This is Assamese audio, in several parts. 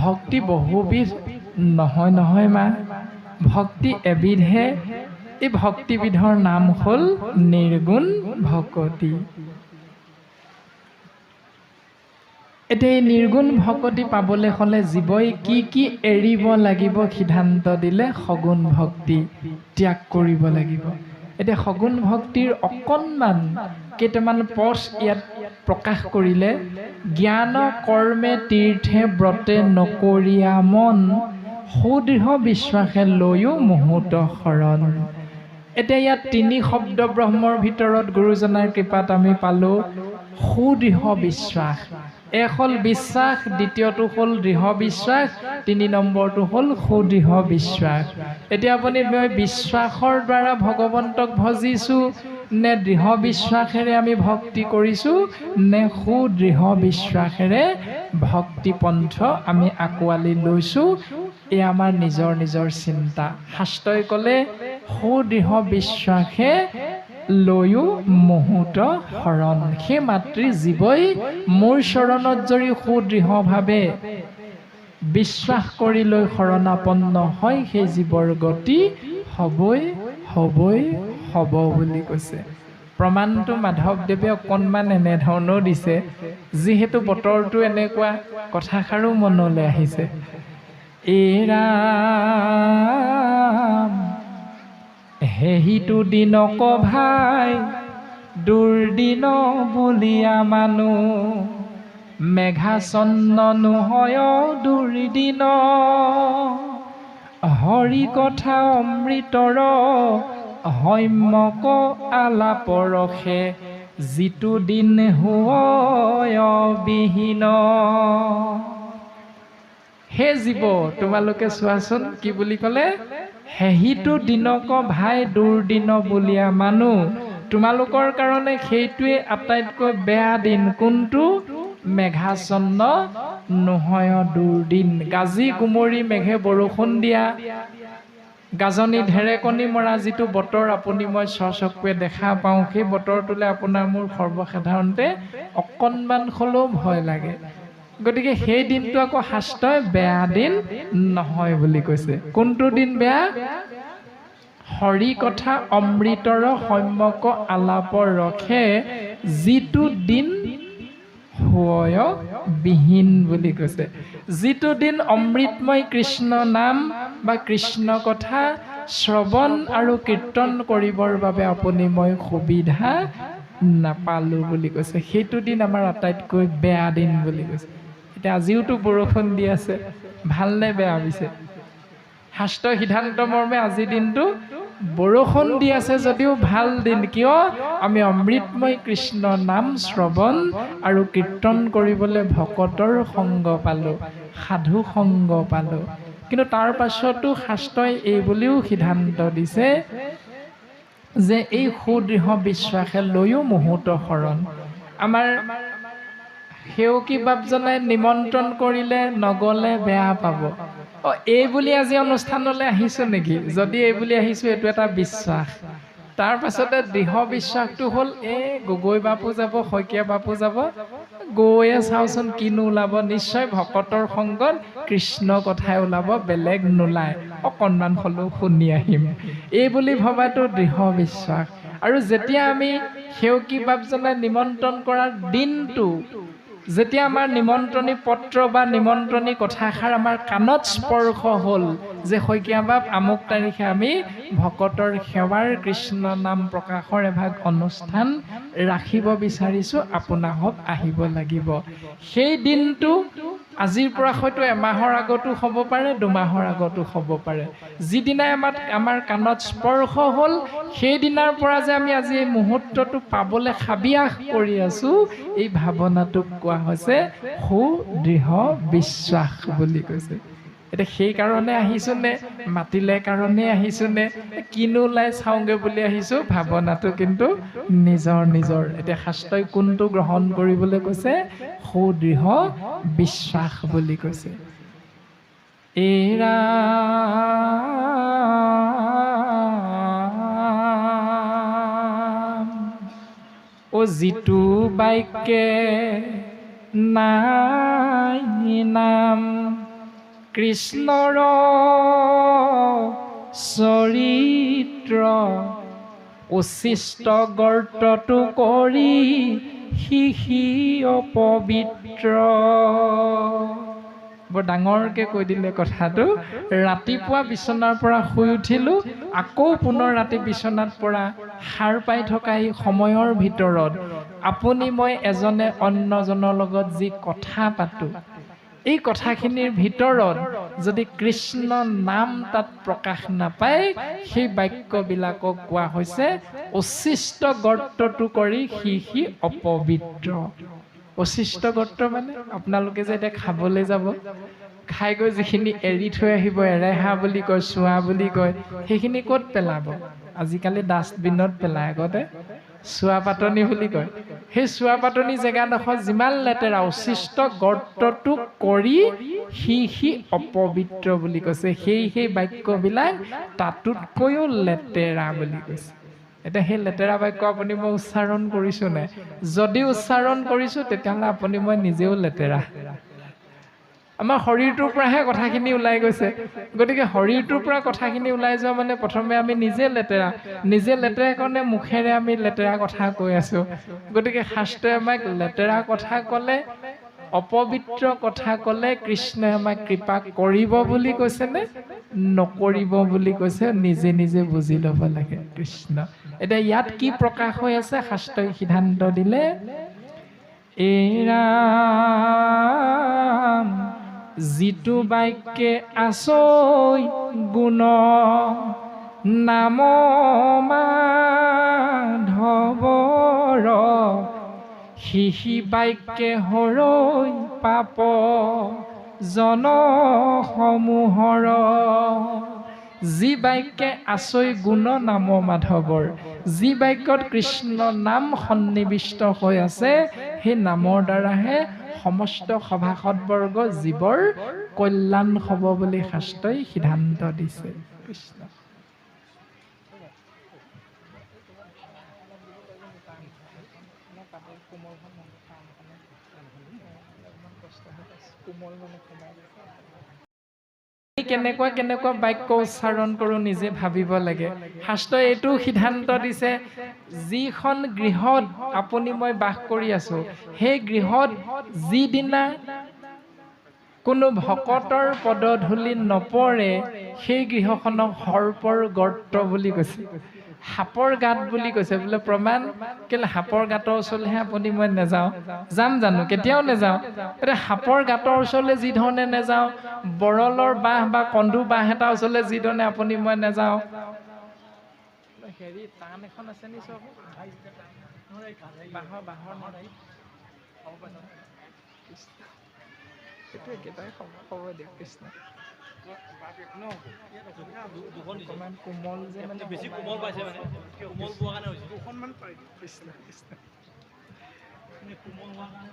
ভক্তি বহুবিধ নহয় মা, ভক্তি এবিধহে। এই ভক্তিবিধৰ নাম হ'ল নিৰ্গুণ ভকতি। এতিয়া এই নিৰ্গুণ ভকতি পাবলৈ হ'লে জীৱই কি এৰিব লাগিব সিদ্ধান্ত দিলে সগুণ ভক্তি ত্যাগ কৰিব লাগিব। এতিয়া সগুণ ভক্তিৰ অকণমান কেইটামান পথ ইয়াত প্ৰকাশ কৰিলে। জ্ঞান কৰ্মে তীৰ্থে ব্ৰতে নকৰীয়া মন, সুদৃঢ় বিশ্বাসে লৈও মুহূৰ্ত শৰণ। এতিয়া ইয়াত তিনি শব্দ ব্ৰহ্মৰ ভিতৰত গুৰুজনাৰ কৃপাত আমি পালোঁ সুদৃঢ় বিশ্বাস। এক হ'ল বিশ্বাস, দ্বিতীয়টো হ'ল দৃঢ় বিশ্বাস, তিনি নম্বৰটো হ'ল সুদৃঢ় বিশ্বাস। এতিয়া আপুনি মই বিশ্বাসৰ দ্বাৰা ভগৱন্তক ভজিছোঁ নে দৃঢ় বিশ্বাসেৰে আমি ভক্তি কৰিছোঁ নে সুদৃঢ় বিশ্বাসেৰে ভক্তি পন্থ আমি আঁকোৱালি লৈছোঁ, এয়া আমাৰ নিজৰ নিজৰ চিন্তা। শাস্ত্ৰই ক'লে সুদৃঢ় বিশ্বাসে লৈও মুহূৰ্ত শৰণ। সেই মাতৃ জীৱই মোৰ চৰণত যদি সুদৃঢ়ভাৱে বিশ্বাস কৰি লৈ শৰণাপন্ন হয়, সেই জীৱৰ গতি হ'বই হ'ব বুলি কৈছে। প্ৰমাণটো মাধৱদেৱে অকণমান এনেধৰণেও দিছে। যিহেতু বতৰটো এনেকুৱা, কথাষাৰো মনলৈ আহিছে। ৰাম হেহিটো দিনক ভাই দুৰ্দিন বুলিয়া মানুহ, মেঘাচন্ন হয় দুৰ্দিন, হৰি কথা অমৃতৰ সম্যক আলাপ ৰখে, যিটো দিন হয় বিহীন। হে জীৱ, তোমালোকে চোৱাচোন কি বুলি ক'লে, হেহিটো দিনক ভাই দুৰ্দিন বুলিয়া মানুহ। তোমালোকৰ কাৰণে সেইটোৱে আটাইতকৈ বেয়া দিন। কোনটো? মেঘাচন্ন নহয় দুৰ্দিন। গাজি গুমৰি মেঘে বৰষুণ দিয়া, গাজনি ঢেৰেকনি মৰা যিটো বতৰ আপুনি মই স্বচকুৱে দেখা পাওঁ, সেই বতৰটোলৈ আপোনাৰ মোৰ সৰ্বসাধাৰণতে অকণমান হ'লেও ভয় লাগে। গতিকে সেই দিনটো আকৌ শাস্ত্ৰই বেয়া দিন নহয় বুলি কৈছে। কোনটো দিন বেয়া? হৰি কথা অমৃতৰ সম্যক আলাপ ৰখে, যিটো দিন হয় বিহীন বুলি কৈছে। যিটো দিন অমৃতময় কৃষ্ণ নাম বা কৃষ্ণ কথা শ্ৰৱণ আৰু কীৰ্তন কৰিবৰ বাবে আপুনি মই সুবিধা নাপালোঁ বুলি কৈছে, সেইটো দিন আমাৰ আটাইতকৈ বেয়া দিন বুলি কৈছে। এতিয়া আজিওতো বৰষুণ দি আছে, ভালনে বেয়া পিছে? শাস্ত্ৰৰ সিদ্ধান্ত মৰ্মে আজিৰ দিনটো বৰষুণ দি আছে যদিও ভাল দিন। কিয়? আমি অমৃতময় কৃষ্ণ নাম শ্ৰৱণ আৰু কীৰ্তন কৰিবলৈ ভকতৰ সংগ পালোঁ, সাধু সংগ পালোঁ। কিন্তু তাৰ পাছতো শাস্ত্ৰই এই বুলিও সিদ্ধান্ত দিছে যে এই সুদৃঢ় বিশ্বাসে লৈও মুহূৰ্ত শৰণ। আমাৰ সেউকী বাপজনে নিমন্ত্ৰণ কৰিলে নগ'লে বেয়া পাব। এই বুলি আজি অনুষ্ঠানলৈ আহিছোঁ নেকি? যদি এই বুলি আহিছোঁ, এইটো এটা বিশ্বাস। তাৰ পাছতে দৃঢ় বিশ্বাসটো হ'ল গগৈ বাপু যাব, শইকীয়া বাপু যাব, গৈয়ে চাওঁচোন কিনো ওলাব। নিশ্চয় ভকতৰ সংগত কৃষ্ণ কথাই ওলাব, বেলেগ নোলায়, অকণমান হ'লেও শুনি আহিম, এই বুলি ভবাটো দৃঢ় বিশ্বাস। আৰু যেতিয়া আমি সেউকী বাপজনে নিমন্ত্ৰণ কৰাৰ দিনটো, যেতিয়া আমাৰ নিমন্ত্ৰণী পত্ৰ বা নিমন্ত্ৰণী কথাষাৰ আমাৰ কাণত স্পৰ্শ হ'ল যে শইকীয়া বাপ আমুক তাৰিখে আমি ভকতৰ সেৱাৰ কৃষ্ণ নাম প্ৰকাশৰ এভাগ অনুষ্ঠান ৰাখিব বিচাৰিছোঁ, আপোনাহঁত আহিব লাগিব। সেই দিনটো আজিৰ পৰা হয়তো এমাহৰ আগতো হ'ব পাৰে, দুমাহৰ আগতো হ'ব পাৰে। যিদিনাই আমাৰ কাণত স্পৰ্শ হ'ল, সেইদিনাৰ পৰা যে আমি আজি এই মুহূৰ্তটো পাবলৈ হাবিয়াস কৰি আছোঁ, এই ভাৱনাটোক কোৱা হৈছে সুদৃঢ় বিশ্বাস বুলি কৈছে। এতিয়া সেইকাৰণে আহিছোঁ নে মাতিলে কাৰণেই আহিছোঁ নে কিনো ওলাই চাওঁগৈ বুলি আহিছোঁ, ভাৱনাটো কিন্তু নিজৰ নিজৰ। এতিয়া শাস্ত্ৰই কোনটো গ্ৰহণ কৰিবলৈ কৈছে? সুদৃঢ় বিশ্বাস বুলি কৈছে। যিটো বাক্যে নাই নাম, কৃষ্ণৰ চৰিত্ৰ উচ্ছিষ্ট গৰ্তটো কৰি সি অপবিত্ৰ। বৰ ডাঙৰকে কৈ দিলে কথাটো। ৰাতিপুৱা বিচনাৰ পৰা শুই উঠিলোঁ, আকৌ পুনৰ ৰাতি বিচনাত পৰা সাৰ পাই থকা এই সময়ৰ ভিতৰত আপুনি মই এজনে অন্যজনৰ লগত যি কথা পাতোঁ, এই কথাখিনিৰ ভিতৰত যদি কৃষ্ণ নাম তাত প্ৰকাশ নাপায়, সেই বাক্যবিলাকক কোৱা হৈছে উচ্ছিষ্ট গৰ্তটো কৰি সি অপবিত্ৰ। উচ্ছিষ্ট গৰ্ত মানে আপোনালোকে যে এতিয়া খাবলৈ যাব, খাই গৈ যিখিনি এৰি থৈ আহিব, এৰেহা বুলি কয়, চোৱা বুলি কয়, সেইখিনি ক'ত পেলাব? আজিকালি ডাষ্টবিনত পেলায়, আগতে চোৱা পাতনি বুলি কয়। সেই চোৱা পাতনি জেগাডোখৰ যিমান লেতেৰা, উচ্ছিষ্ট গৰ্তটো কৰি সি অপবিত্ৰ বুলি কৈছে। সেই বাক্যবিলাক তাতোতকৈও লেতেৰা বুলি কৈছে। এতিয়া সেই লেতেৰা বাক্য আপুনি মই উচ্চাৰণ কৰিছোঁ নাই? যদি উচ্চাৰণ কৰিছোঁ তেতিয়াহ'লে আপুনি মই নিজেও লেতেৰা। আমাৰ শৰীৰটোৰ পৰাহে কথাখিনি ওলাই গৈছে। গতিকে শৰীৰটোৰ পৰা কথাখিনি ওলাই যোৱা মানে প্ৰথমে আমি নিজে লেতেৰা কাৰণে মুখেৰে আমি লেতেৰা কথা কৈ আছোঁ। গতিকে শাস্ত্ৰই আমাক লেতেৰা কথা ক'লে, অপবিত্ৰ কথা ক'লে কৃষ্ণই আমাক কৃপা কৰিব বুলি কৈছেনে নকৰিব বুলি কৈছে? নিজে নিজে বুজি ল'ব লাগে কৃষ্ণ। এতিয়া ইয়াত কি প্ৰকাশ হৈ আছে? শাস্ত্ৰই সিদ্ধান্ত দিলে, ৰাম যিটো বাক্যে আছৈ গুণ নাম মাধৱৰ, সি বাক্যে হৰৈ পাপ জনসমূহৰ। যি বাক্যে আছৈ গুণ নাম মাধৱৰ, যি বাক্যত কৃষ্ণ নাম সন্নিৱিষ্ট হৈ আছে, সেই নামৰ দ্বাৰাহে সমস্ত সভাসদবৰ্গ জীৱৰ কল্যাণ হ'ব বুলি শাস্ত্ৰই সিদ্ধান্ত দিছে। কৃষ্ণ কেনেকুৱা বাক্য উচ্চাৰণ কৰোঁ নিজে ভাবিব লাগে। শাস্ত্ৰই এইটো সিদ্ধান্ত দিছে, যিখন গৃহত আপুনি মই বাস কৰি আছোঁ, সেই গৃহত যিদিনা কোনো ভকতৰ পদধূলি নপৰে, সেই গৃহখনক সৰ্পৰ গৰ্ত বুলি কৈছে, সাপৰ গাঁত বুলি কৈছে। বোলে প্ৰমাণ কেলে? সাপৰ গাঁতৰ ওচৰলৈহে আপুনি মই নাযাওঁ, যাম জানো? কেতিয়াও নাযাওঁ। এতিয়া সাপৰ গাঁতৰ ওচৰলৈ যি ধৰণে নাযাওঁ, বৰলৰ বাঁহ বা কন্দু বাঁহ এটা ওচৰলৈ যি ধৰণে আপুনি মই নাযাওঁ, হেৰি টান এখন আছে নি চব বাঁহৰ একেটাই খবৰ দিয়ক। কৃষ্ণ অকণমান কোমল যে, মানে বেছি কোমল পাইছে, মানে কোমল পোৱা কাৰণে হৈছে অকণমান পাই দিয়ক। কৃষ্ণ কৃষ্ণ কোমল হোৱা কাৰণে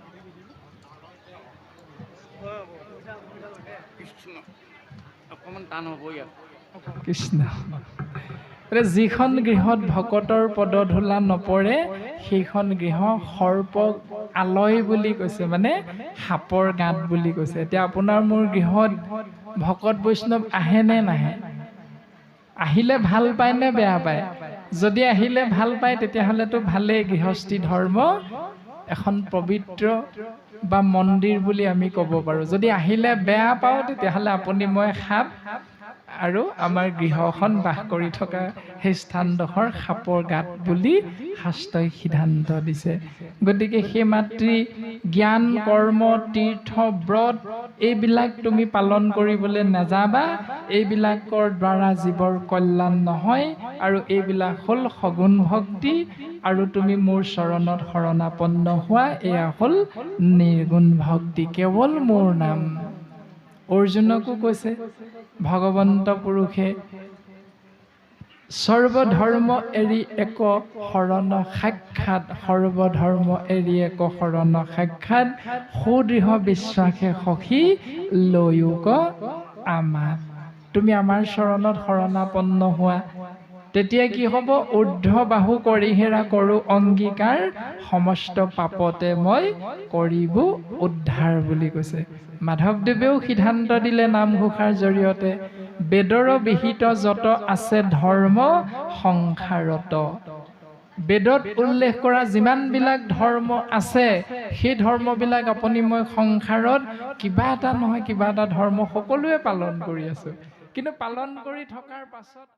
কৃষ্ণ অকণমান টান হ'ব ইয়াত। কৃষ্ণ যিখন গৃহত ভকতৰ পদধূলা নপৰে, সেইখন গৃহ সৰ্প আলয় বুলি কৈছে, মানে সাপৰ গাঁত বুলি কৈছে। এতিয়া আপোনাৰ মোৰ গৃহত ভকত বৈষ্ণৱ আহে নে নাহে? আহিলে ভাল পায় নে বেয়া পায়? যদি আহিলে ভাল পায় তেতিয়াহ'লেতো ভালেই, গৃহস্থী ধৰ্ম এখন পবিত্ৰ বা মন্দিৰ বুলি আমি ক'ব পাৰোঁ। যদি আহিলে বেয়া পাওঁ তেতিয়াহ'লে আপুনি মই সাপ, আৰু আমাৰ গৃহখন বাস কৰি থকা সেই স্থানডোখৰ সাপৰ গাঁত বুলি শাস্ত্ৰই সিদ্ধান্ত দিছে। গতিকে সেই মাতৃ জ্ঞান, কৰ্ম, তীৰ্থ, ব্ৰত এইবিলাক তুমি পালন কৰিবলৈ নাযাবা। এইবিলাকৰ দ্বাৰা জীৱৰ কল্যাণ নহয়, আৰু এইবিলাক হ'ল সগুণ ভক্তি, আৰু তুমি মোৰ চৰণত শৰণাপন্ন হোৱা, এয়া হ'ল নিৰ্গুণ ভক্তি, কেৱল মোৰ নাম। অৰ্জুনকো কৈছে ভগৱন্ত পুৰুষে, সৰ্বধৰ্ম এৰি এক শৰণ সাক্ষাৎ, সৰ্বধৰ্ম এৰি এক শৰণ সাক্ষাৎ, সুদৃঢ় বিশ্বাসে সখী লৈয়োক আমাক। তুমি আমাৰ চৰণত শৰণাপন্ন হোৱা, তেতিয়া কি হ'ব? ঊৰ্ধ্ব বাহু কৰিহেৰা কৰোঁ অংগীকাৰ, সমস্ত পাপতে মই কৰিব উদ্ধাৰ বুলি কৈছে। মাধৱদেৱেও সিদ্ধান্ত দিলে নামঘোষাৰ জৰিয়তে, বেদৰ বিহিত যত আছে ধৰ্ম সংসাৰত। বেদত উল্লেখ কৰা যিমানবিলাক ধৰ্ম আছে, সেই ধৰ্মবিলাক আপুনি মই সংসাৰত কিবা এটা নহয় কিবা এটা ধৰ্ম সকলোৱে পালন কৰি আছোঁ। কিন্তু পালন কৰি থকাৰ পাছত